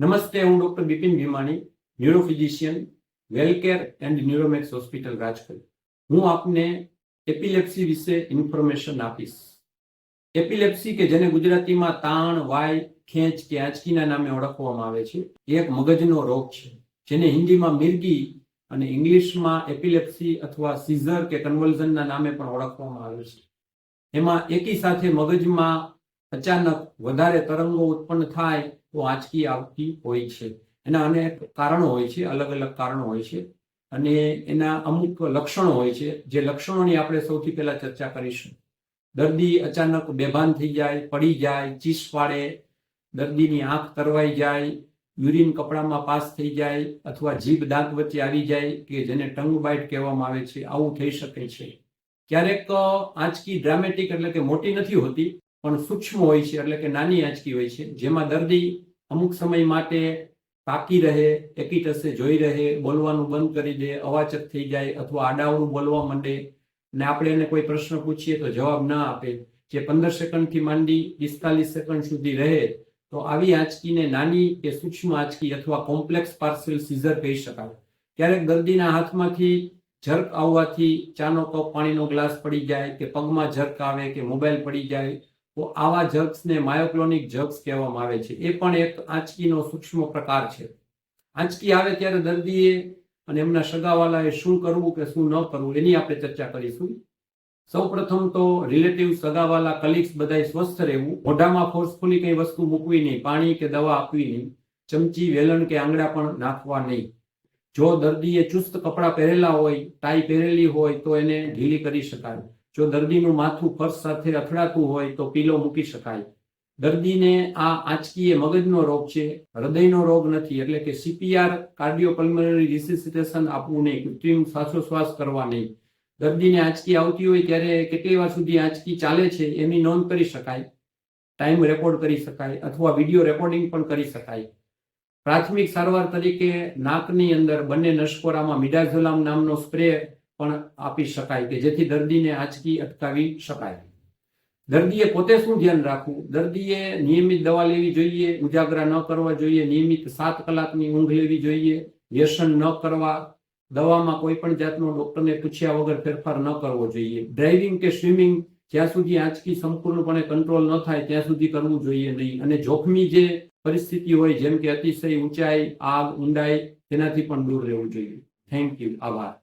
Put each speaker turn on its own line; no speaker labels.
નમસ્તે, હું doctor Bipin Bhimani, neurophysician, Wellcare and Neuromax hospital Rajkot. હું આપને એપિલેપ્સી વિશે ઇન્ફોર્મેશન આપીશ. એપિલેપ્સી કે જેને ગુજરાતીમાં તાણ, વાય, ખેંચ કે આંચકીના નામે ઓળખવામાં આવે છે, એ એક મગજનો રોગ છે જેને હિન્દીમાં મિર્ગી અને ઇંગ્લિશમાં એપિલેપ્સી અથવા સીઝર કે કન્વલ્ઝનના નામે પણ ઓળખવામાં આવે છે. એમાં એકી સાથે મગજમાં અચાનક વધારે તરંગો ઉત્પન્ન થાય તો આંચકી આવતી હોય છે. એના અનેક કારણો હોય છે, અલગ અલગ કારણો હોય છે અને એના અમુક લક્ષણો હોય છે, જે લક્ષણોની આપણે સૌથી પહેલા ચર્ચા કરીશું. દર્દી અચાનક બેભાન થઈ જાય, પડી જાય, ચીસ પાડે, દર્દીની આંખ તરવાઈ જાય, યુરિન કપડામાં પાસ થઈ જાય અથવા જીભ દાંત વચ્ચે આવી જાય કે જેને ટંગ બાઇટ કહેવામાં આવે છે, આવું થઈ શકે છે. ક્યારેક આંચકી ડ્રામેટિક એટલે કે મોટી નથી હોતી, પણ સૂક્ષ્મ હોય છે, એટલે કે નાની આંચકી હોય છે, જેમાં દર્દી અમુક સમય માટે તાકી રહે, એકી ટસે જોઈ રહે, બોલવાનું બંધ કરી દે, અવાચક થઈ જાય અથવા આડાવડું બોલવા માંડે ને આપણે એને કોઈ પ્રશ્ન પૂછીએ તો જવાબ ના આપે, જે 15 સેકન્ડથી માંડી 45 સેકન્ડ સુધી રહે, તો આવી આંચકીને નાની કે સૂક્ષ્મ આંચકી અથવા કોમ્પ્લેક્સ પાર્શિયલ સીઝર કહી શકાય. ક્યારેક દર્દીના હાથમાંથી ઝર્ક આવવાથી ચાનો કપ, પાણીનો ગ્લાસ પડી જાય કે પગમાં ઝર્ક આવે કે મોબાઈલ પડી જાય, તો આવા જર્ક્સને માયોક્લોનિક જર્ક્સ કહેવામાં આવે છે. એ પણ એક આંચકીનો સૂક્ષ્મ પ્રકાર છે. આંચકી આવે ત્યારે દર્દીએ અને એમના સગાવાલાએ શું કરવું કે શું ન કરવું એની આપણે ચર્ચા કરીશું. સૌ પ્રથમ તો રિલેટિવ, સગાવાલા, કલીગ્સ બધાય સ્વસ્થ રહેવું, મોઢામાં ફોર્સફુલી કઈ વસ્તુ મૂકવી નહીં, પાણી કે દવા આપવી નહીં, ચમચી, વેલણ કે આંગળા પણ નાખવા નહીં. જો દર્દીએ ચુસ્ત કપડાં પહેરેલા હોય, ટાઈ પહેરેલી હોય તો એને ઢીલી કરી શકાય. જો દર્દીનું માથું ફર્શ સાથે અથડાતું હોય તો પીલો મૂકી શકાય. દર્દીને આ આંચકી એ મગજનો રોગ છે, હૃદયનો રોગ નથી, એટલે કે CPR, કાર્ડિયોપલ્મોનરી રિસસિટેશન આપવું નહીં, કૃત્રિમ શ્વાસોશ્વાસ કરવા નહીં. દર્દીને આંચકી આવતી હોય ત્યારે કેટલી વાર સુધી આંચકી ચાલે છે એની નોંધ કરી શકાય, ટાઈમ રેકોર્ડ કરી શકાય અથવા વિડીયો રેકોર્ડિંગ પણ કરી શકાય. પ્રાથમિક સારવાર તરીકે નાકની અંદર બંને નસકોરામાં મિડાઝોલામ નામનો સ્પ્રે પણ આપી શકાય કે જેથી દર્દીને આંચકી અટકાવી શકાય. દર્દીએ પોતે શું ધ્યાન રાખવું? દર્દીએ નિયમિત દવા લેવી જોઈએ, ઉજાગરા ન કરવા જોઈએ, નિયમિત 7 કલાકની ઊંઘ લેવી જોઈએ, વ્યસન ન કરવા, દવામાં કોઈ પણ જાતનો ડોક્ટરને પૂછ્યા વગર ફેરફાર ન કરવો જોઈએ. ડ્રાઇવિંગ કે સ્વિમિંગ જ્યાં સુધી આંચકી સંપૂર્ણપણે કંટ્રોલ ન થાય ત્યાં સુધી કરવું જોઈએ નહીં. અને જોખમી જે પરિસ્થિતિ હોય જેમ કે અતિશય ઊંચાઈ, આગ, ઊંડાઈ, તેનાથી પણ દૂર રહેવું જોઈએ. Thank you. આભાર.